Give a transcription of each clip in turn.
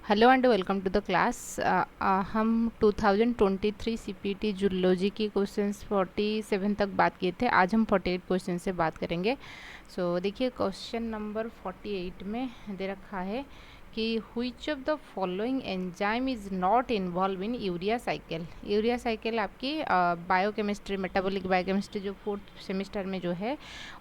Hello and welcome to the class. हम 2023 CPT zoology की questions 47 तक बात किए थे। आज हम 48 क्वेश्चन से बात करेंगे। देखिए क्वेश्चन नंबर 48 में दे रखा है कि which of the following enzyme is not involve in urea cycle. Urea cycle आपकी बायोकेमिस्ट्री, मेटाबॉलिक बायोकेमिस्ट्री जो 4th सेमेस्टर में जो है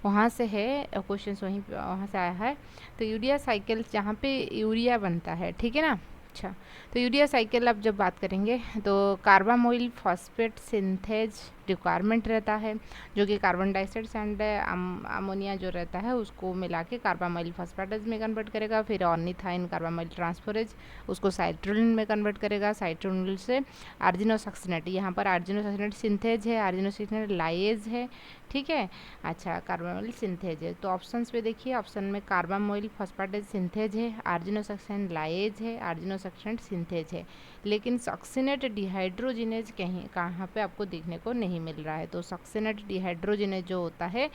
वहाँ से है, क्वेश्चन वहाँ से आया है। तो यूरिया साइकिल जहाँ पे यूरिया बनता है, ठीक है ना। अच्छा, तो यूरिया साइकिल अब जब बात करेंगे तो कार्बामोइल फॉस्फेट सिंथेज रिक्वायरमेंट रहता है, जो कि कार्बन डाइऑक्साइड एंड अमोनिया जो रहता है उसको मिला के कार्बामोइल फॉस्फेटेज में कन्वर्ट करेगा। फिर ऑर्निथाइन कार्बामोइल ट्रांसफरेज उसको साइट्रोलिन में कन्वर्ट करेगा। साइट्रोलिन से आर्जिनोसक्सिनेट, यहाँ पर आर्जिनोसक्सिनेट सिंथेज है, आर्जिनोसक्सिनेट लाइएज है, ठीक है। अच्छा, कार्बामोइल सिंथेज है, तो ऑप्शंस पे देखिए, ऑप्शन में कार्बामोइल फॉस्फेटेज सिंथेज है, आर्जिनोसक्सिनेट लाइएज है, आर्जिनोसक्सिनेट सिंथेज है, लेकिन सक्सिनेट डिहाइड्रोजिनेज कहीं कहाँ पे आपको देखने को नहीं मिल रहा है। तो सक्सिनेट डिहाइड्रोजिनेज जो होता है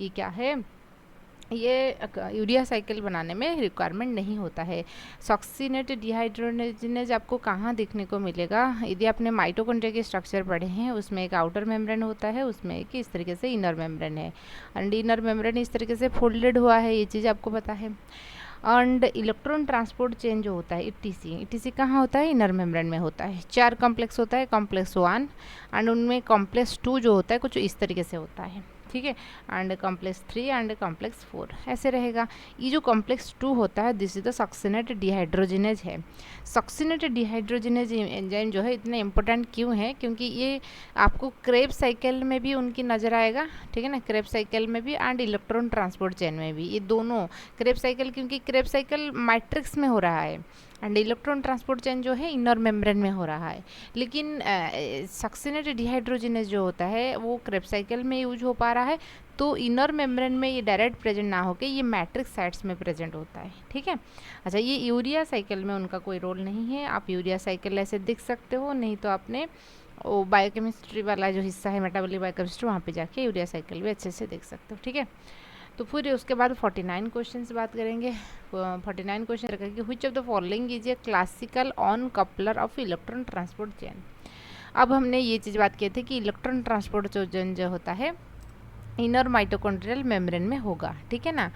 ये क्या है, ये यूरिया साइकिल बनाने में रिक्वायरमेंट नहीं होता है। सक्सिनेट डिहाइड्रोजिनेज आपको कहाँ देखने को मिलेगा, यदि आपने माइटोकॉन्ड्रिया के स्ट्रक्चर पढ़े हैं उसमें एक आउटर मेम्ब्रेन होता है, उसमें एक इस तरीके से इनर मेम्ब्रेन है, एंड इनर मेम्ब्रेन इस तरीके से फोल्डेड हुआ है, ये चीज़ आपको पता है। एंड इलेक्ट्रॉन ट्रांसपोर्ट चेंज जो होता है ईटीसी कहाँ होता है, इनर मेम्ब्रेन में होता है। 4 कॉम्प्लेक्स होता है, कॉम्प्लेक्स 1 एंड उनमें कॉम्प्लेक्स 2 जो होता है कुछ इस तरीके से होता है, ठीक है, एंड कॉम्प्लेक्स 3 एंड कॉम्प्लेक्स 4 ऐसे रहेगा। ये जो कॉम्प्लेक्स 2 होता है this is the succinate dehydrogenase है। सक्सिनेट डिहाइड्रोजिनेज एंजाइम जो है इतना इंपॉर्टेंट क्यों है, क्योंकि ये आपको क्रेब साइकिल में भी उनकी नज़र आएगा, ठीक है ना, क्रेब साइकिल में भी एंड इलेक्ट्रॉन ट्रांसपोर्ट चेन में भी, ये दोनों क्रेब साइकिल, क्योंकि क्रेब साइकिल मैट्रिक्स में हो रहा है एंड इलेक्ट्रॉन ट्रांसपोर्ट चेन जो है इनर मेम्ब्रेन में हो रहा है, लेकिन सक्सिनेट डिहाइड्रोजिनेज जो होता है वो क्रेब साइकिल में यूज हो पा रहा है, तो इनर मेम्ब्रेन में ये डायरेक्ट प्रेजेंट ना होकर ये मैट्रिक्स साइट्स में प्रेजेंट होता है, ठीक है। अच्छा, ये यूरिया साइकिल में उनका कोई रोल नहीं है, आप यूरिया साइकिल ऐसे दिख सकते हो, नहीं तो आपने वो बायोकेमिस्ट्री वाला जो हिस्सा है मेटाबॉलिक बायोकेमिस्ट्री वहाँ पे जाके यूरिया साइकिल भी अच्छे से देख सकते हो, ठीक है। तो फिर उसके बाद 49 क्वेश्चन बात करेंगे। 49 क्वेश्चन रखेंगे कि which of the following is a classical on coupler of electron transport chain. अब हमने ये चीज़ बात की थी कि इलेक्ट्रॉन ट्रांसपोर्ट चेन जो होता है इनर माइटोकॉन्ड्रियल मेम्ब्रेन में होगा, ठीक है ना।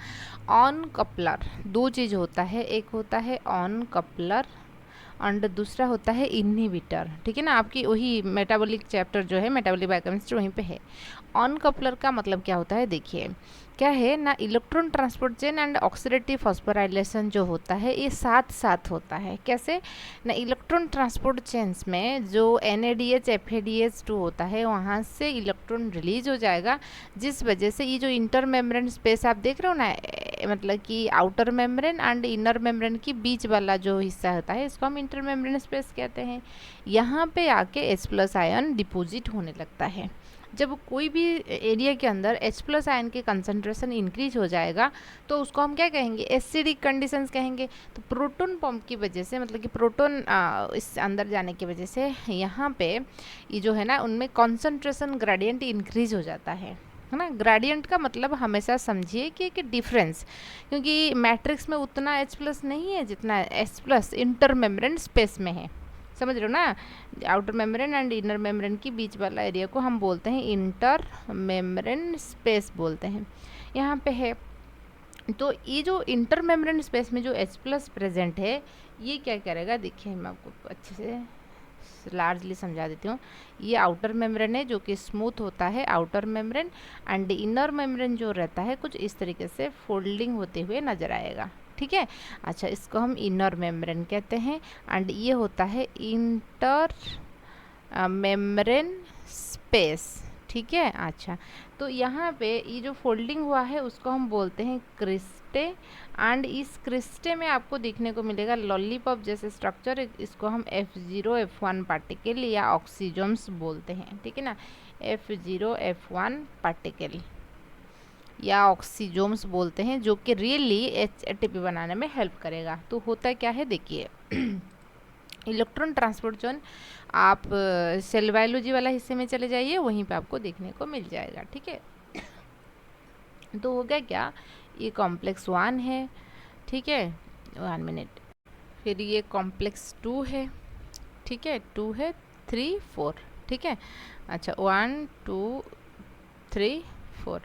ऑन कपलर दो चीज़ होता है, एक होता है ऑन कपलर एंड दूसरा होता है इनहिबिटर, ठीक है ना। आपकी वही मेटाबॉलिक चैप्टर जो है मेटाबॉलिक बायोकेमिस्ट्री वहीं पे है। ऑन कपलर का मतलब क्या होता है, देखिए क्या है ना, electron transport chain and oxidative phosphorylation जो होता है ये साथ साथ होता है। कैसे ना, इलेक्ट्रॉन ट्रांसपोर्ट चेन्स में जो NADH FADH2 होता है वहाँ से इलेक्ट्रॉन रिलीज हो जाएगा, जिस वजह से ये जो इंटर मेम्ब्रेन स्पेस आप देख रहे हो ना, मतलब कि outer membrane and inner membrane के बीच वाला जो हिस्सा होता है इसको हम इंटर मेम्ब्रेन स्पेस कहते हैं। यहाँ पे आके H+ आयन डिपोजिट होने लगता है। जब कोई भी एरिया के अंदर H+ आयन के कंसंट्रेशन इंक्रीज हो जाएगा तो उसको हम क्या कहेंगे, एसिडिक कंडीशंस कहेंगे। तो प्रोटोन पंप की वजह से, मतलब कि प्रोटोन इस अंदर जाने की वजह से यहाँ पे ये जो है ना उनमें कंसंट्रेशन ग्रेडियंट इंक्रीज हो जाता है ना। ग्रेडियंट का मतलब हमेशा समझिए कि डिफरेंस, क्योंकि मैट्रिक्स में उतना H+ नहीं है जितना H+ इंटर मेम्ब्रेन स्पेस में है, समझ रहे हो ना। Outer membrane and inner membrane के बीच वाला एरिया को हम बोलते हैं इंटर मेम्ब्रेन स्पेस बोलते हैं, यहाँ पे है। तो ये जो इंटर मेम्ब्रेन स्पेस में जो H+ प्रेजेंट है ये क्या करेगा, देखिए मैं आपको अच्छे से लार्जली समझा देती हूँ। ये आउटर मेम्ब्रेन है जो कि स्मूथ होता है outer membrane, and inner membrane जो रहता है कुछ इस तरीके से फोल्डिंग होते हुए नजर आएगा, ठीक है। अच्छा, इसको हम इनर मेम्ब्रेन कहते हैं एंड ये होता है इंटर मेम्ब्रेन स्पेस, ठीक है। अच्छा, तो यहाँ पे ये जो फोल्डिंग हुआ है उसको हम बोलते हैं क्रिस्टे, एंड इस क्रिस्टे में आपको देखने को मिलेगा लॉलीपॉप जैसे स्ट्रक्चर, इसको हम F0 F1 पार्टिकल या ऑक्सीजोम्स बोलते हैं, ठीक है ना। F0 F1 पार्टिकल या ऑक्सीजोम्स बोलते हैं, जो कि रियली ATP बनाने में हेल्प करेगा। तो होता क्या है, देखिए इलेक्ट्रॉन ट्रांसपोर्ट चेन आप सेल बायोलॉजी वाला हिस्से में चले जाइए, वहीं पे आपको देखने को मिल जाएगा, ठीक है। तो हो गया क्या, ये कॉम्प्लेक्स 1 है, ठीक है, 1 मिनट। फिर ये कॉम्प्लेक्स 2 है, ठीक है, 2 है, 3 4, ठीक है। अच्छा 1 2 3 4,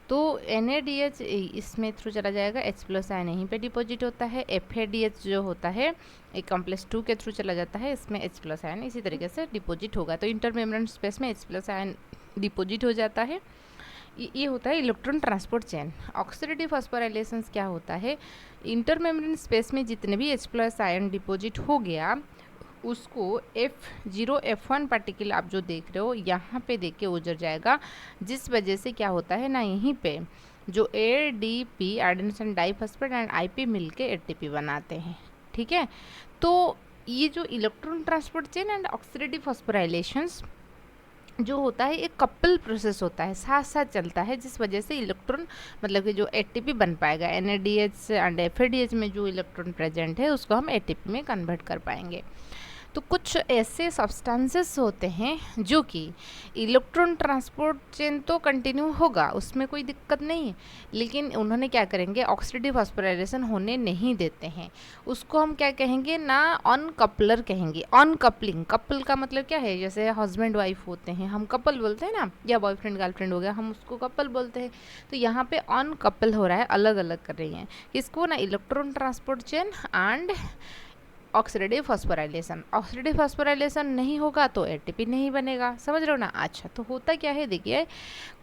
तो NaDH इसमें थ्रू चला जाएगा, H प्लस आयन यहीं पे डिपॉजिट होता है। FADH जो होता है एक कॉम्प्लेक्स 2 के थ्रू चला जाता है, इसमें H प्लस आयन इसी तरीके से डिपॉजिट होगा, तो इंटरमेम्ब्रेन स्पेस में H प्लस आयन डिपॉजिट हो जाता है। ये होता है इलेक्ट्रॉन ट्रांसपोर्ट चेन। ऑक्सीडेटिव फॉस्फोराइलेशंस क्या होता है, इंटरमेम्ब्रेन स्पेस में जितने भी H प्लस आयन डिपॉजिट हो गया उसको F0 F1 पार्टिकल आप जो देख रहे हो यहाँ पे देख के उजड़ जाएगा, जिस वजह से क्या होता है ना, यहीं पे जो ADP adenosine diphosphate and IP मिलके ATP बनाते हैं, ठीक है। तो ये जो electron transport chain and oxidative phosphorylations जो होता है एक कपल प्रोसेस होता है, साथ साथ चलता है, जिस वजह से इलेक्ट्रॉन मतलब कि जो ATP बन पाएगा, NaDH एंड FADH में जो इलेक्ट्रॉन प्रेजेंट है उसको हम ATP में कन्वर्ट कर पाएंगे। तो कुछ ऐसे सब्सटेंसेस होते हैं जो कि इलेक्ट्रॉन ट्रांसपोर्ट चेन तो कंटिन्यू होगा, उसमें कोई दिक्कत नहीं है, लेकिन उन्होंने क्या करेंगे, ऑक्सीडेटिव फॉस्फोराइलेशन होने नहीं देते हैं। उसको हम क्या कहेंगे ना, अनकपलर कहेंगे। अनकपलिंग, कपल का मतलब क्या है, जैसे हस्बैंड वाइफ होते हैं हम कपल बोलते हैं ना, या बॉयफ्रेंड गर्लफ्रेंड हो गया हम उसको कपल बोलते हैं। तो यहाँ पे अनकपल हो रहा है, अलग अलग कर रही हैं किसको ना, electron transport chain and oxidative phosphorylation. Oxidative phosphorylation नहीं होगा तो ATP नहीं बनेगा, समझ रहे हो ना। अच्छा तो होता क्या है, देखिए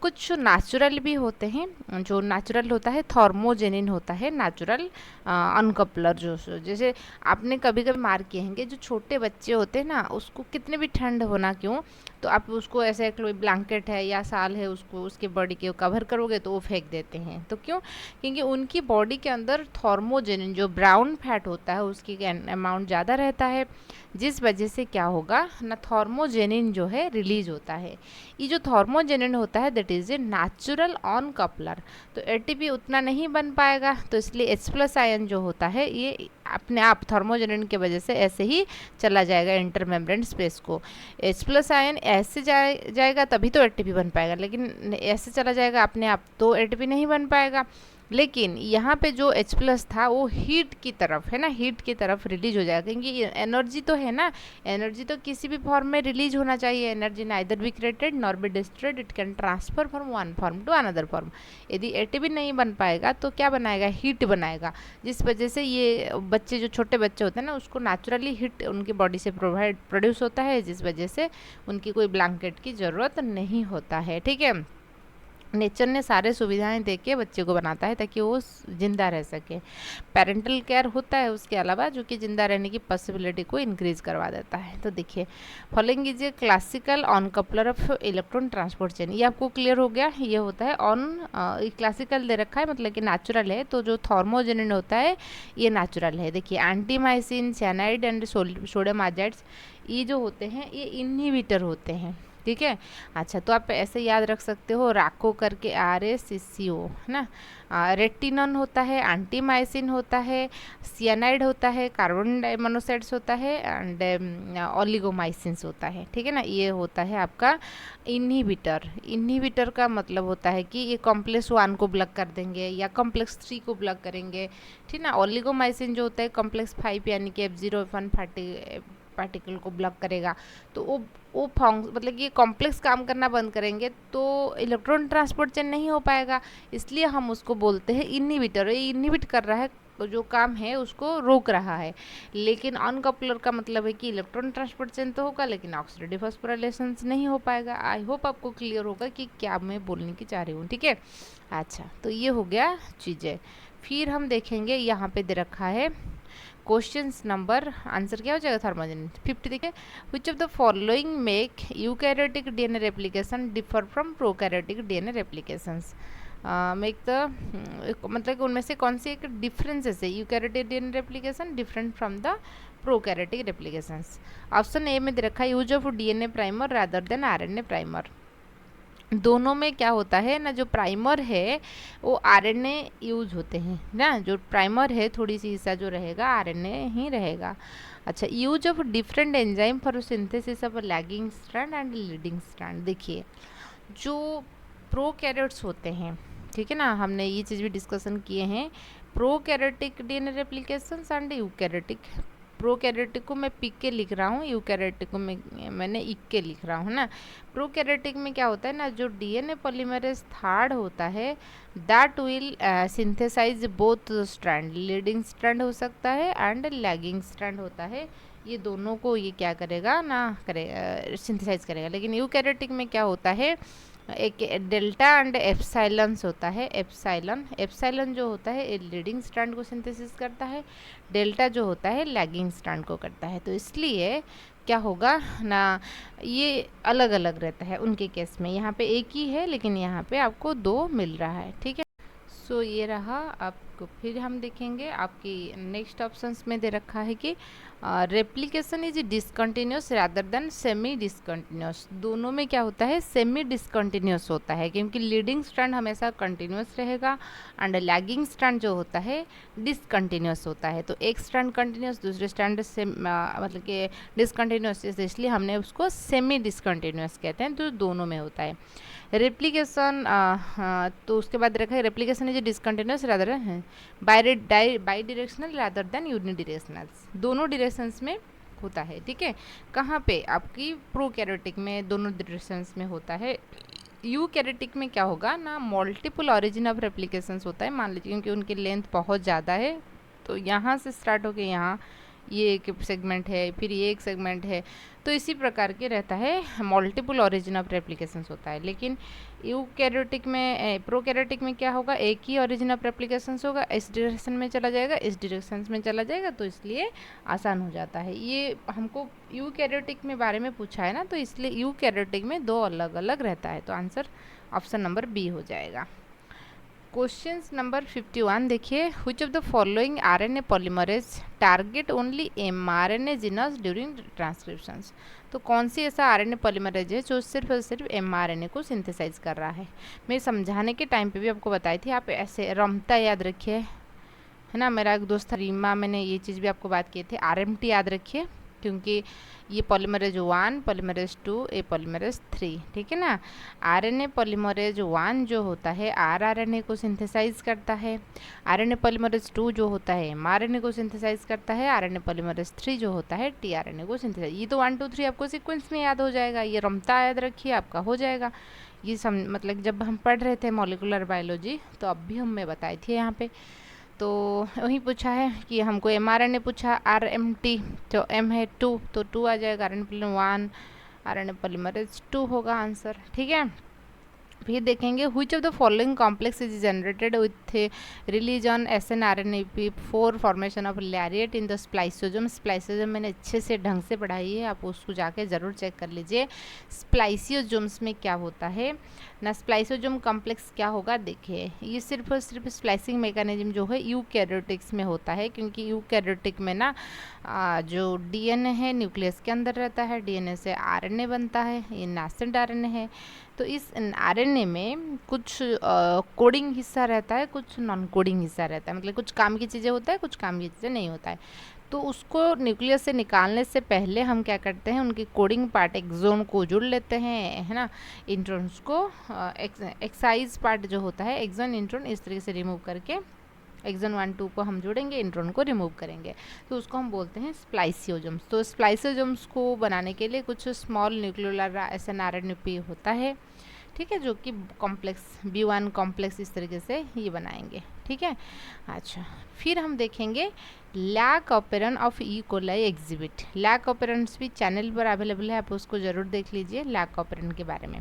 कुछ नेचुरल भी होते हैं, जो नेचुरल होता है थर्मोजेनिन होता है, नेचुरल अनकपलर जो जैसे आपने कभी कभी मार किए होंगे, जो छोटे बच्चे होते हैं ना उसको कितने भी ठंड होना क्यों, तो आप उसको ऐसे कोई ब्लैंकेट है या साल है उसको उसके बॉडी के कवर करोगे तो वो फेंक देते हैं, तो क्यों, क्योंकि उनकी बॉडी के अंदर थर्मोजेनिन जो ब्राउन फैट होता है उसकी अमाउंट ज़्यादा रहता है, जिस वजह से क्या होगा ना, थर्मोजेनिन जो है रिलीज होता है। ये जो थर्मोजेनिन होता है that is a natural on coupler, तो ATP उतना नहीं बन पाएगा, तो इसलिए H प्लस आयन जो होता है ये अपने आप थर्मोजेनिन की वजह से ऐसे ही चला जाएगा इंटरमेम्ब्रेन स्पेस को। H प्लस आयन ऐसे जाएगा तभी तो ATP बन पाएगा, लेकिन ऐसे चला जाएगा अपने आप तो ATP नहीं बन पाएगा। लेकिन यहाँ पे जो H प्लस था वो हीट की तरफ है ना, हीट की तरफ रिलीज हो जाएगा, क्योंकि एनर्जी तो है ना, एनर्जी तो किसी भी फॉर्म में रिलीज होना चाहिए। Energy neither be created nor be destroyed, it can transfer from one form to another form. यदि ATP नहीं बन पाएगा तो क्या बनाएगा, हीट बनाएगा, जिस वजह से ये बच्चे जो छोटे बच्चे होते हैं ना उसको नेचुरली हीट उनकी बॉडी से प्रोड्यूस होता है, जिस वजह से उनकी कोई ब्लैंकेट की ज़रूरत नहीं होता है, ठीक है। नेचर ने सारे सुविधाएं दे के बच्चे को बनाता है ताकि वो जिंदा रह सके। पेरेंटल केयर होता है उसके अलावा जो कि जिंदा रहने की पॉसिबिलिटी को इंक्रीज करवा देता है। तो देखिए following is a classical on coupler of electron transport chain, ये आपको क्लियर हो गया। ये होता है ऑन क्लासिकल दे रखा है मतलब कि नेचुरल है, तो जो थर्मोजेनिन होता है ये नेचुरल है। देखिए एंटीमाइसिन, साइनाइड एंड सोडियम आजाइड्स ये जो होते हैं ये इनहिबिटर होते हैं, ठीक है। अच्छा तो आप ऐसे याद रख सकते हो, राको करके RACCO है ना, रेटिनॉन होता है, एंटीमाइसिन होता है, सियानाइड होता है, कार्बन मोनोसाइड्स होता है एंड ओलिगोमाइसिन्स होता है, ठीक है ना। ये होता है आपका इनहिबिटर। इनहिबिटर का मतलब होता है कि ये कॉम्प्लेक्स 1 को ब्लॉक कर देंगे या कॉम्प्लेक्स 3 को ब्लॉक करेंगे, ठीक ना। ओलिगोमाइसिन जो होता है कॉम्प्लेक्स 5 यानी कि F0 F1 पार्टिकल को ब्लॉक करेगा, तो वो मतलब ये कॉम्प्लेक्स काम करना बंद करेंगे तो इलेक्ट्रॉन ट्रांसपोर्ट चेन नहीं हो पाएगा, इसलिए हम उसको बोलते हैं इनहिबिटर। ये इनहिबिट कर रहा है, जो काम है उसको रोक रहा है। लेकिन अनकपलर का मतलब है कि इलेक्ट्रॉन ट्रांसपोर्ट चेन तो होगा लेकिन ऑक्सीडेटिव फॉस्फोराइलेशन नहीं हो पाएगा। आई होप आपको क्लियर होगा कि क्या मैं बोलने की चाह रही हूँ, ठीक है। अच्छा तो ये हो गया चीज़ें। फिर हम देखेंगे यहाँ पे दे रखा है क्वेश्चंस नंबर, आंसर क्या हो जाएगा थर्मोजेनिन 50। देखिए which of the following make eukaryotic DNA replication differ from prokaryotic DNA replications. Make the मतलब उनमें से कौन सी एक डिफरेंसेस है, eukaryotic DNA replication different from the prokaryotic replications. Option A में दे रखा है use of DNA primer rather than RNA primer. दोनों में क्या होता है ना, जो प्राइमर है वो RNA यूज होते हैं ना, जो प्राइमर है थोड़ी सी हिस्सा जो रहेगा RNA ही रहेगा। अच्छा use of different enzyme for synthesis of lagging strand and leading strand. देखिए जो प्रोकैरियोट्स होते हैं, ठीक है ना, हमने ये चीज़ भी डिस्कशन किए हैं, prokaryotic DNA replications and eukaryotic prokaryotic को मैं पिक के लिख रहा हूँ, यूकैरियोटिक को मैंने इक के लिख रहा हूँ ना। प्रोकैरियोटिक में क्या होता है ना, जो डीएनए पॉलीमरेज थर्ड होता है that will synthesise both strand, leading strand हो सकता है एंड लैगिंग स्ट्रैंड होता है, ये दोनों को ये क्या करेगा ना सिंथेसाइज करेगा। लेकिन यूकैरियोटिक में क्या होता है, एक डेल्टा एंड एप्साइलन्स होता है। एप्साइलन जो होता है लीडिंग स्ट्रैंड को सिंथेसिस करता है, डेल्टा जो होता है लैगिंग स्ट्रैंड को करता है। तो इसलिए क्या होगा ना, ये अलग अलग रहता है उनके केस में। यहाँ पे एक ही है लेकिन यहाँ पे आपको दो मिल रहा है, ठीक है। सो ये रहा आपको। फिर हम देखेंगे आपकी नेक्स्ट ऑप्शंस में दे रखा है कि replication is discontinuous rather than semi discontinuous. दोनों में क्या होता है, सेमी डिसकंटिन्यूस होता है, क्योंकि लीडिंग स्ट्रैंड हमेशा कंटिन्यूस रहेगा एंड लैगिंग स्ट्रैंड जो होता है डिसकंटिन्यूस होता है। तो एक स्ट्रैंड कंटिन्यूस, दूसरे स्ट्रैंड से मतलब कि डिसकंटिन्यूस, इसलिए हमने उसको सेमी डिसकंटिन्यूस कहते हैं। तो दोनों में होता है रेप्लिकेशन। तो उसके बाद रखा है replication is discontinuous rather by directional rather than unidirectional. दोनों डायरेक्शंस में होता है, ठीक है। कहाँ पे, आपकी प्रोकैरियोटिक में दोनों डायरेक्शंस में होता है। यूकैरियोटिक में क्या होगा ना, मल्टीपल ऑरिजिन ऑफ रेप्लिकेशंस होता है। मान लीजिए क्योंकि उनकी लेंथ बहुत ज़्यादा है, तो यहाँ से स्टार्ट होके यहाँ ये एक सेगमेंट है, फिर ये एक सेगमेंट है, तो इसी प्रकार के रहता है, मल्टीपल ऑरिजिन ऑफ रेप्लिकेशंस होता है। लेकिन यूकैरियोटिक में प्रोकैरियोटिक में क्या होगा, एक ही ऑरिजिन ऑफ रेप्लिकेशंस होगा, इस डायरेक्शन में चला जाएगा, इस डायरेक्शन में चला जाएगा, तो इसलिए आसान हो जाता है। ये हमको यूकैरियोटिक में बारे में पूछा है ना, तो इसलिए यूकैरियोटिक में दो अलग अलग रहता है। तो आंसर ऑप्शन नंबर बी हो जाएगा। क्वेश्चन नंबर 51 देखिए, which of the following RNA polymerase target only mRNA genes during transcriptions. तो कौन सी ऐसा आरएनए पॉलीमरेज है जो सिर्फ और सिर्फ एमआरएनए को सिंथेसाइज कर रहा है। मैं समझाने के टाइम पे भी आपको बताई थी, आप ऐसे रमता याद रखिए, है ना। मेरा एक दोस्त रीमा, मैंने ये चीज़ भी आपको बात की थी, आरएमटी याद रखिए, क्योंकि ये पॉलीमरेज 1, पॉलीमरेज 2, ए पॉलीमरेज 3, ठीक है ना। आरएनए पॉलीमरेज 1 जो होता है आरआरएनए को सिंथेसाइज करता है। आरएनए पॉलीमरेज 2 जो होता है एमआरएनए को सिंथेसाइज करता है। आरएनए पॉलीमरेज 3 जो होता है टीआरएनए को सिंथेसाइज। ये तो 1 2 3 आपको सीक्वेंस में याद हो जाएगा, ये रमता याद रखिए, आपका हो जाएगा। ये मतलब जब हम पढ़ रहे थे मॉलिक्यूलर बायोलॉजी, तो अब भी मैं बताई थी यहाँ पे। तो वही पूछा है कि हमको एमआरएनए पूछा, आरएमटी, तो एम है 2, तो 2 आ जाएगा, आरएनए पॉलीमरेज 1, आरएनए पॉलीमरेज 2 होगा आंसर, ठीक है। फिर देखेंगे which of the following complex is generated with release on SNRNAP for formation of lariat in the spliceosome. Spliceosome मैंने अच्छे से ढंग से पढ़ाई है, आप उसको जाके ज़रूर चेक कर लीजिए। स्प्लाइसियोजोम्स में क्या होता है ना, स्प्लाइसोजोम कॉम्प्लेक्स क्या होगा, देखिए ये सिर्फ और सिर्फ स्प्लाइसिंग मैकेनिज्म जो है यूकैरियोटिक्स में होता है, क्योंकि यूकैरियोटिक में ना जो डीएनए है न्यूक्लियस के अंदर रहता है, डीएनए से आरएनए बनता है, ये नासेंट आरएनए है। तो इस आरएनए में कुछ कोडिंग हिस्सा रहता है, कुछ नॉन कोडिंग हिस्सा रहता है, मतलब कुछ काम की चीज़ें होता है, कुछ काम की चीज़ें नहीं होता है। तो उसको न्यूक्लियस से निकालने से पहले हम क्या करते हैं, उनकी कोडिंग पार्ट एक्सोन को जुड़ लेते हैं, है ना। इंट्रॉन्स को एक्साइज पार्ट जो होता है एक्सोन इंट्रॉन इस तरीके से रिमूव करके एक्सोन 1 2 को हम जोड़ेंगे, इंट्रॉन को रिमूव करेंगे, तो उसको हम बोलते हैं स्प्लाइसियोजोम्स। तो स्प्लाइसियोजोम्स को बनाने के लिए कुछ स्मॉल न्यूक्लियोलर SNRNAP होता है, ठीक है, जो कि कॉम्प्लेक्स B1 कॉम्प्लेक्स इस तरीके से ये बनाएंगे, ठीक है। अच्छा, फिर हम देखेंगे lac operon of E coli exhibit. Lac operons भी चैनल पर अवेलेबल है, आप उसको ज़रूर देख लीजिए लैक ऑपेरन के बारे में।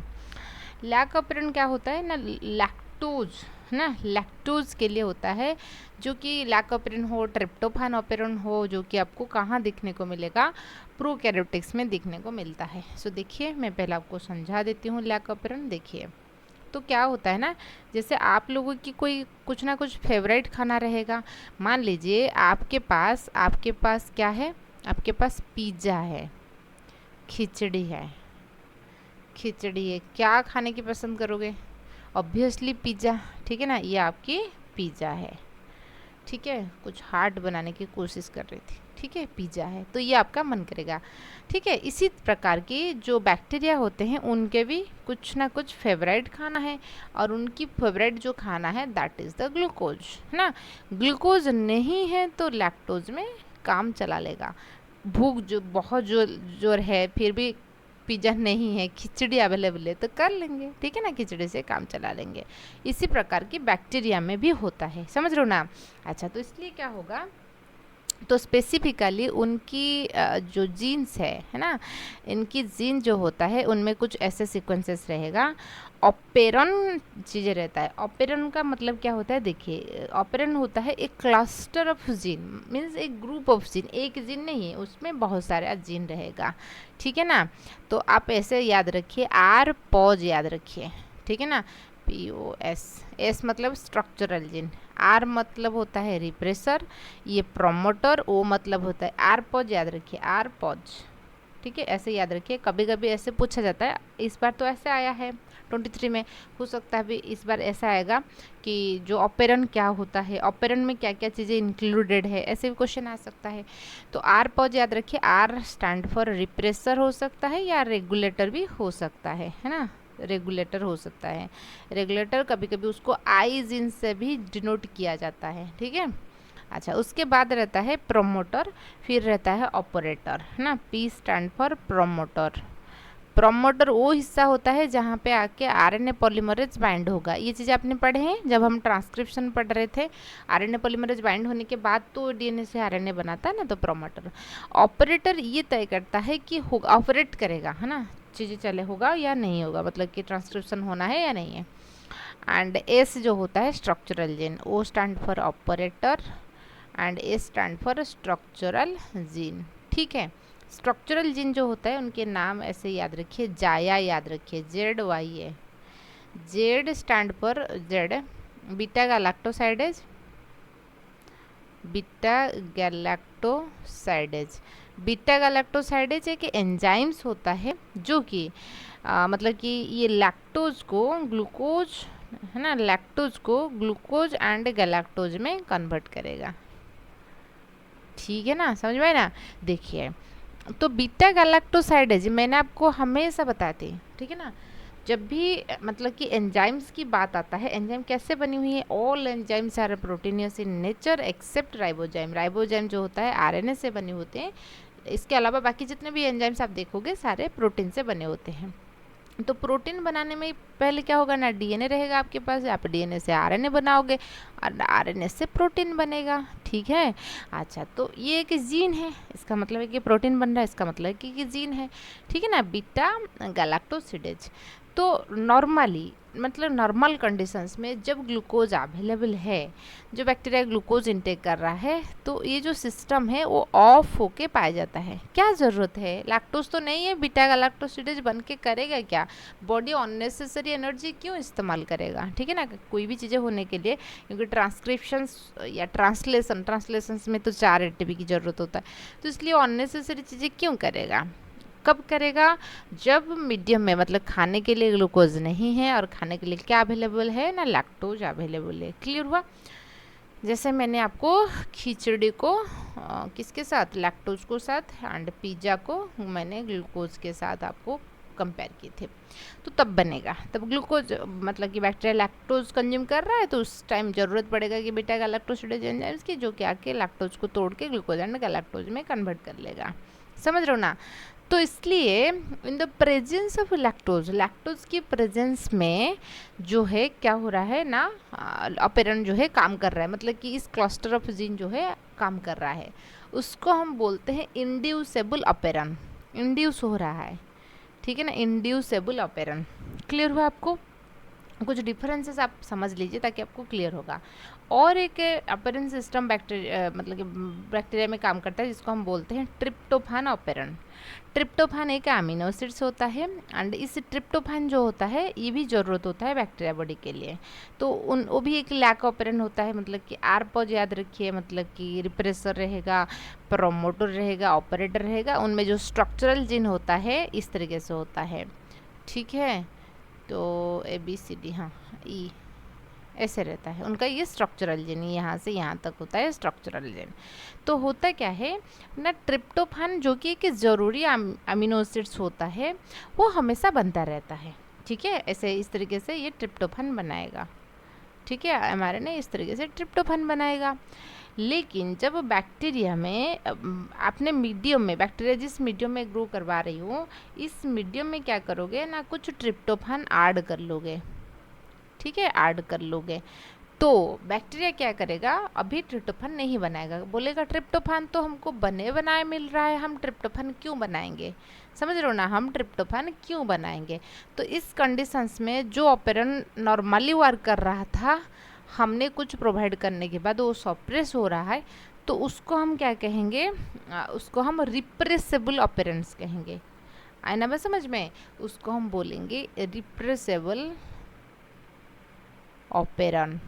लैक ऑपेरन क्या होता है ना, लैक्टोज, ना लैक्टोज के लिए होता है, जो कि लैक ऑपेरन हो, ट्रिप्टोफान ऑपेरन हो, जो कि आपको कहाँ दिखने को मिलेगा, प्रोकैरियोटिक्स में दिखने को मिलता है। सो देखिए मैं पहले आपको समझा देती हूँ लैक ऑपेरन। देखिए तो क्या होता है ना, जैसे आप लोगों की कोई कुछ ना कुछ फेवरेट खाना रहेगा। मान लीजिए आपके पास क्या है, आपके पास पिज्ज़ा है, खिचड़ी है, क्या खाने की पसंद करोगे, ऑब्वियसली पिज़्ज़ा, ठीक है ना। ये आपकी पिज़्ज़ा है, ठीक है, कुछ हार्ड बनाने की कोशिश कर रही थी, ठीक है, पिज़्ज़ा है, तो ये आपका मन करेगा, ठीक है। इसी प्रकार की जो बैक्टीरिया होते हैं उनके भी कुछ ना कुछ फेवरेट खाना है, और उनकी फेवरेट जो खाना है दैट इज़ द ग्लूकोज, है ना। ग्लूकोज नहीं है तो लैक्टोज में काम चला लेगा। भूख जो बहुत जोर है फिर भी पिज़्ज़ा नहीं है, खिचड़ी अवेलेबल है तो कर लेंगे, ठीक है ना, खिचड़ी से काम चला लेंगे। इसी प्रकार की बैक्टीरिया में भी होता है, समझ रहे हो ना। अच्छा, तो इसलिए क्या होगा, तो स्पेसिफिकली उनकी जो जीन्स है ना, इनकी जीन जो होता है उनमें कुछ ऐसे सीक्वेंसेस रहेगा। ऑपेरन चीज़ें रहता है। ऑपेरन का मतलब क्या होता है, देखिए ऑपेरन होता है एक क्लस्टर ऑफ जीन, मीन्स एक ग्रुप ऑफ जीन, एक जीन नहीं है, उसमें बहुत सारे जीन रहेगा, ठीक है ना। तो आप ऐसे याद रखिए, आर पॉज याद रखिए, ठीक है ना, POS, एस मतलब स्ट्रक्चरल जीन, आर मतलब होता है रिप्रेसर, ये प्रोमोटर, ओ मतलब होता है आर पॉज, याद रखिए आर पॉज, ठीक है, ऐसे याद रखिए। कभी कभी ऐसे पूछा जाता है, इस बार तो ऐसे आया है 23 में, हो सकता है भी इस बार ऐसा आएगा कि जो ऑपेरन क्या होता है, ऑपेरन में क्या क्या चीज़ें इंक्लूडेड है, ऐसे भी क्वेश्चन आ सकता है। तो आर पॉज याद रखिए, आर स्टैंड फॉर रिप्रेसर हो सकता है या रेगुलेटर भी हो सकता है ना, रेगुलेटर हो सकता है। रेगुलेटर कभी कभी उसको आई जीन से भी डिनोट किया जाता है, ठीक है। अच्छा, उसके बाद रहता है प्रोमोटर, फिर रहता है ऑपरेटर, है ना, P stand for promoter. Promoter वो हिस्सा होता है जहाँ पे आके RNA पॉलीमरेज बाइंड होगा। ये चीज़ें आपने पढ़े हैं जब हम ट्रांसक्रिप्शन पढ़ रहे थे, RNA पॉलीमरेज बाइंड होने के बाद तो DNA से RNA बनाता है ना, तो प्रोमोटर। ऑपरेटर ये तय करता है कि होगा, ऑपरेट करेगा, है ना, चीज़ें चले होगा या नहीं होगा, मतलब कि ट्रांसक्रिप्शन होना है या नहीं है। एंड S जो होता है structural gene, O stand for operator and A stand for structural gene, ठीक है। स्ट्रक्चरल जीन जो होता है उनके नाम ऐसे याद रखिए, जाया याद रखिए, ZYA। Z stand for Z, beta galactosidase, beta galactosidase. Beta galactosidase एक एंजाइम्स होता है जो कि मतलब कि ये लैक्टोज को ग्लूकोज, है ना, लैक्टोज को ग्लूकोज एंड गैलेक्टोज में कन्वर्ट करेगा, ठीक है ना, समझ में आए ना। देखिए, तो बीटा गैलेक्टोसाइडेज मैंने आपको हमेशा बताती, ठीक है ना, जब भी मतलब कि एंजाइम्स की बात आता है, एंजाइम कैसे बनी हुई है, all enzymes are proteinious in nature except ribozyme. Ribozyme जो होता है RNA से बने होते हैं, इसके अलावा बाकी जितने भी एंजाइम्स आप देखोगे सारे प्रोटीन से बने होते हैं। तो प्रोटीन बनाने में पहले क्या होगा ना, DNA रहेगा आपके पास, आप DNA से RNA बनाओगे और RNA से प्रोटीन बनेगा, ठीक है। अच्छा, तो ये एक जीन है, इसका मतलब है कि प्रोटीन बन रहा है, इसका मतलब है कि ये जीन है, ठीक है ना, बीटा गैलेक्टोसिडेज। तो नॉर्मली मतलब नॉर्मल कंडीशंस में जब ग्लूकोज अवेलेबल है, जो बैक्टीरिया ग्लूकोज इंटेक कर रहा है, तो ये जो सिस्टम है वो ऑफ होके पाया जाता है। क्या ज़रूरत है, लैक्टोज तो नहीं है, बीटा गैलेक्टोसिडेज बन के करेगा क्या, बॉडी अननेसेसरी एनर्जी क्यों इस्तेमाल करेगा, ठीक है ना, कोई भी चीज़ें होने के लिए, क्योंकि ट्रांसक्रिप्शंस या ट्रांसलेशंस में तो 4 ATP की ज़रूरत होता है, तो इसलिए अननेसेसरी चीज़ें क्यों करेगा। कब करेगा, जब मीडियम में मतलब खाने के लिए ग्लूकोज नहीं है और खाने के लिए क्या अवेलेबल है ना, लैक्टोज अवेलेबल है। क्लियर हुआ। जैसे मैंने आपको खिचड़ी को किसके साथ, लैक्टोज को साथ, एंड पिज़्ज़ा को मैंने ग्लूकोज के साथ आपको कंपेयर किए थे, तो तब बनेगा, तब ग्लूकोज मतलब कि बैक्टीरिया लैक्टोज कंज्यूम कर रहा है, तो उस टाइम ज़रूरत पड़ेगा कि बीटा गैलेक्टोसिडेज एंजाइम्स की, जो कि आके लैक्टोज को तोड़ के ग्लूकोज एंड गैलेक्टोज में कन्वर्ट कर लेगा, समझ रहे हो ना। तो इसलिए in the presence of lactose, lactose की प्रेजेंस में जो है क्या हो रहा है ना, ऑपेरन जो है काम कर रहा है, मतलब कि इस क्लस्टर ऑफ जीन जो है काम कर रहा है, उसको हम बोलते हैं इंड्यूसेबल ऑपेरन, इंड्यूस हो रहा है, ठीक है ना, इंड्यूसेबल ऑपेरन। क्लियर हुआ आपको, कुछ डिफरेंसेस आप समझ लीजिए ताकि आपको क्लियर होगा। और एक ऑपेरन सिस्टम बैक्टीरिया मतलब कि बैक्टीरिया में काम करता है, जिसको हम बोलते हैं ट्रिप्टोफैन ऑपेरन। ट्रिप्टोफैन एक अमीनो एसिड्स होता है, एंड इस ट्रिप्टोफैन जो होता है ये भी ज़रूरत होता है बैक्टीरिया बॉडी के लिए, तो वो भी एक लैक ऑपेरन होता है, मतलब कि आर पॉज याद रखिए, मतलब कि रिप्रेसर रहेगा, प्रोमोटर रहेगा, ऑपरेटर रहेगा, उनमें जो स्ट्रक्चरल जीन होता है इस तरीके से होता है, ठीक है। तो ABCD, हाँ, ई ऐसे रहता है उनका, ये स्ट्रक्चरल जीन यहाँ से यहाँ तक होता है स्ट्रक्चरल जीन। तो होता क्या है ना, ट्रिप्टोफैन जो कि एक ज़रूरी अमीनो एसिड्स होता है वो हमेशा बनता रहता है, ठीक है, ऐसे इस तरीके से ये ट्रिप्टोफैन बनाएगा, ठीक है, mRNA इस तरीके से ट्रिप्टोफैन बनाएगा। लेकिन जब बैक्टीरिया में अपने मीडियम में, बैक्टीरिया जिस मीडियम में ग्रो करवा रही हूँ, इस मीडियम में क्या करोगे ना, कुछ ट्रिप्टोफान ऐड कर लोगे, ठीक है, ऐड कर लोगे। तो बैक्टीरिया क्या करेगा, अभी ट्रिप्टोफान नहीं बनाएगा, बोलेगा ट्रिप्टोफान तो हमको बने बनाए मिल रहा है, हम ट्रिप्टोफान क्यों बनाएंगे, समझ रहे हो ना, हम ट्रिप्टोफान क्यों बनाएंगे। तो इस कंडीशंस में जो ऑपरेंट नॉर्मली वर्क कर रहा था, हमने कुछ प्रोवाइड करने के बाद वो सप्रेस हो रहा है, तो उसको हम क्या कहेंगे, उसको हम रिप्रेसेबल ऑपरेंट्स कहेंगे। आए ना बस समझ में, उसको हम बोलेंगे रिप्रेसेबल ऑपरेंट।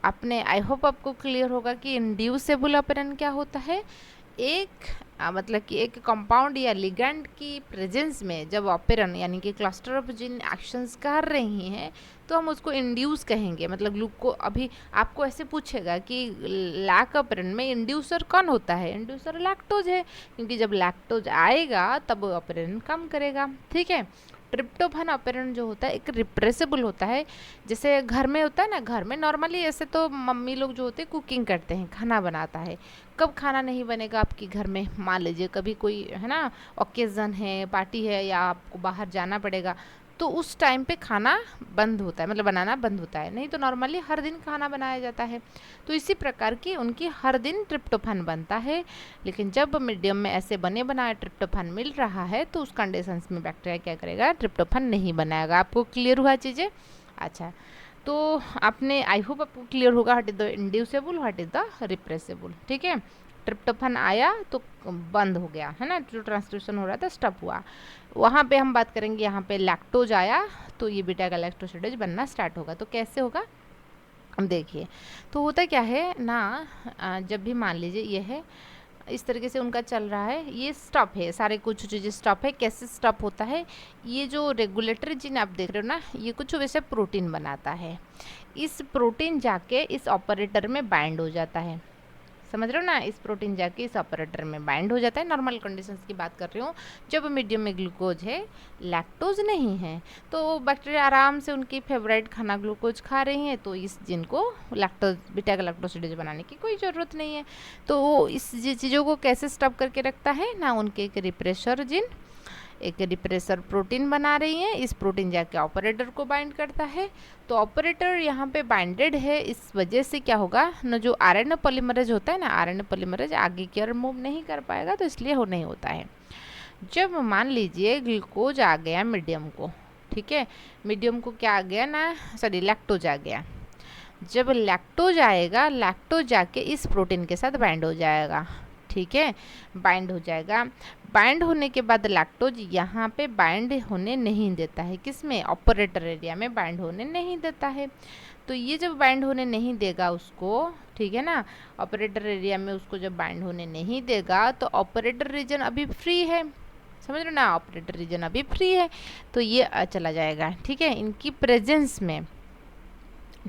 आपने, आई होप आपको क्लियर होगा कि इंड्यूसेबल ऑपरेंट क्या होता है। एक मतलब कि एक कंपाउंड या लिगैंड की प्रेजेंस में जब ऑपरेंट यानी कि क्लस्टर ऑफ जीन एक्शंस कर रही हैं, तो हम उसको इंड्यूस कहेंगे। मतलब ग्लूको, अभी आपको ऐसे पूछेगा कि लैक ऑपरेंट में इंड्यूसर कौन होता है, इंड्यूसर लैक्टोज है, क्योंकि जब लैक्टोज आएगा तब ऑपरेंट कम करेगा, ठीक है। ट्रिप्टोफान ऑपरेंट जो होता है एक रिप्रेसेबल होता है, जैसे घर में होता है ना, घर में नॉर्मली ऐसे तो मम्मी लोग जो होते हैं कुकिंग करते हैं, खाना बनाता है। कब खाना नहीं बनेगा आपके घर में, मान लीजिए कभी कोई है ना ओकेज़न है, पार्टी है, या आपको बाहर जाना पड़ेगा, तो उस टाइम पे खाना बंद होता है, मतलब बनाना बंद होता है, नहीं तो नॉर्मली हर दिन खाना बनाया जाता है। तो इसी प्रकार की उनकी हर दिन ट्रिप्टोफान बनता है, लेकिन जब मीडियम में ऐसे बने बनाए ट्रिप्टोफान मिल रहा है, तो उस कंडीशंस में बैक्टीरिया क्या करेगा, ट्रिप्टोफान नहीं बनाएगा। आपको क्लियर हुआ चीज़ें? अच्छा, तो आपने, आई होप आपको क्लियर होगा what is the inducible, what is the repressible, ठीक है। ट्रिप्टोफान आया तो बंद हो गया, है ना, जो ट्रांसक्रिप्शन हो रहा था स्टॉप हुआ। वहाँ पे हम बात करेंगे, यहाँ पे लैक्टोज आया तो ये बीटा गैलेक्टोसिडेज बनना स्टार्ट होगा। तो कैसे होगा, हम देखिए। तो होता क्या है ना, जब भी मान लीजिए ये है इस तरीके से उनका चल रहा है, ये स्टॉप है, सारे कुछ चीज़ें स्टॉप है। कैसे स्टॉप होता है, ये जो रेगुलेटरी जीन आप देख रहे हो ना, ये कुछ वैसे प्रोटीन बनाता है, इस प्रोटीन जाके इस ऑपरेटर में बाइंड हो जाता है, समझ रहे हो ना, इस प्रोटीन जाके इस ऑपरेटर में बाइंड हो जाता है। नॉर्मल कंडीशंस की बात कर रही हूँ, जब मीडियम में ग्लूकोज है, लैक्टोज नहीं है, तो बैक्टीरिया आराम से उनकी फेवरेट खाना ग्लूकोज खा रही हैं, तो इस जिन को लैक्टोज, बीटा गैलेक्टोसिडेज बनाने की कोई ज़रूरत नहीं है। तो वो इस चीज़ों को कैसे स्टॉप करके रखता है ना, उनके एक रिप्रेशर जिन, एक रिप्रेसर प्रोटीन बना रही है, इस प्रोटीन जाके ऑपरेटर को बाइंड करता है। तो ऑपरेटर यहाँ पे बाइंडेड है, इस वजह से क्या होगा ना, जो आरएनए पॉलीमरेज होता है ना, आरएनए पॉलीमरेज आगे की ओर मूव नहीं कर पाएगा, तो इसलिए हो नहीं होता है। जब मान लीजिए ग्लूकोज आ गया मीडियम को, ठीक है, मीडियम को क्या आ गया ना, सॉरी लैक्टोज आ गया, जब लैक्टोज आएगा, लैक्टोज जाके इस प्रोटीन के साथ बाइंड हो जाएगा, ठीक है, बाइंड हो जाएगा। बाइंड होने के बाद लैक्टोज यहाँ पे बाइंड होने नहीं देता है, किस में, ऑपरेटर एरिया में बाइंड होने नहीं देता है। तो ये जब बाइंड होने नहीं देगा उसको, ठीक है ना, ऑपरेटर एरिया में उसको जब बाइंड होने नहीं देगा, तो ऑपरेटर रीजन अभी फ्री है, समझ रहे हो ना, ऑपरेटर रीजन अभी फ्री है, तो ये चला जाएगा, ठीक है, इनकी प्रेजेंस में,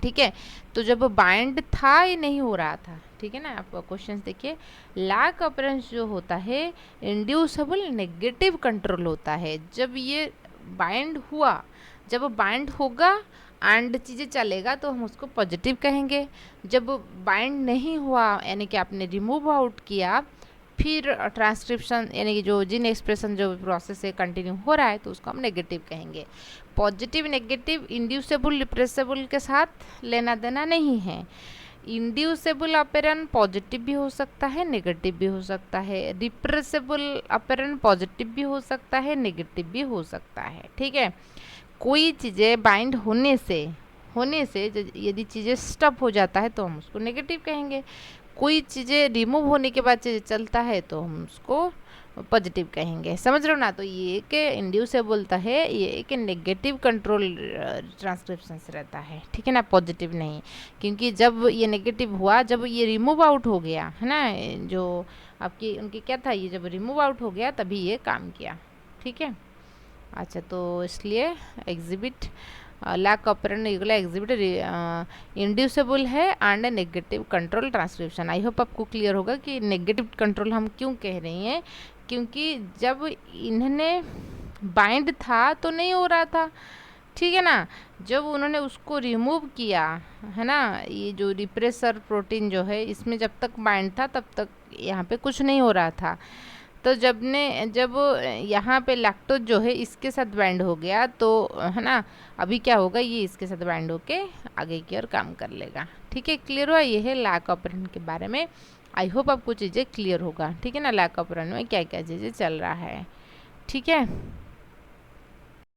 ठीक है। तो जब बाइंड था ये नहीं हो रहा था, ठीक है ना। आप क्वेश्चंस देखिए, लैक ऑपरेंस जो होता है इंड्यूसेबल नेगेटिव कंट्रोल होता है। जब ये बाइंड हुआ, जब बाइंड होगा एंड चीज़ें चलेगा तो हम उसको पॉजिटिव कहेंगे। जब बाइंड नहीं हुआ यानी कि आपने रिमूव आउट किया, फिर ट्रांसक्रिप्शन यानी कि जो जीन एक्सप्रेशन जो प्रोसेस है कंटिन्यू हो रहा है, तो उसको हम नेगेटिव कहेंगे। पॉजिटिव नेगेटिव इंड्यूसेबल रिप्रेसेबल के साथ लेना देना नहीं है। इंड्यूसेबल ऑपरेंट पॉजिटिव भी हो सकता है, नेगेटिव भी हो सकता है। रिप्रेसेबल ऑपरेंट पॉजिटिव भी हो सकता है, नेगेटिव भी हो सकता है, ठीक है। कोई चीज़ें बाइंड होने से यदि चीज़ें स्टॉप हो जाता है तो हम उसको नेगेटिव कहेंगे। कोई चीज़ें रिमूव होने के बाद चीज़ें चलता है तो हम उसको पॉजिटिव कहेंगे, समझ रहे हो ना। तो ये एक इंड्यूसेबल तो है, ये एक नेगेटिव कंट्रोल ट्रांसक्रिप्शन से रहता है, ठीक है ना, पॉजिटिव नहीं। क्योंकि जब ये नेगेटिव हुआ, जब ये रिमूव आउट हो गया है ना, जो आपकी उनकी क्या था, ये जब रिमूव आउट हो गया तभी ये काम किया, ठीक है। अच्छा, तो इसलिए exhibit lac operon exhibit inducible है and negative control transcription. I hope आपको क्लियर होगा कि नेगेटिव कंट्रोल हम क्यों कह रही हैं, क्योंकि जब इन्होंने बाइंड था तो नहीं हो रहा था, ठीक है ना। जब उन्होंने उसको रिमूव किया, है ना, ये जो रिप्रेसर प्रोटीन जो है इसमें जब तक बाइंड था तब तक यहाँ पे कुछ नहीं हो रहा था। तो जब यहाँ पे लैक्टोज जो है इसके साथ बाइंड हो गया तो, है ना, अभी क्या होगा, ये इसके साथ बाइंड होके आगे की ओर काम कर लेगा। ठीक है, क्लियर हुआ। ये है लैक ऑपरेंट के बारे में। आई होप आपको चीज़ें क्लियर होगा। ठीक है ना, लैक ऑपरेंट में क्या क्या चीज़ें चल रहा है। ठीक है।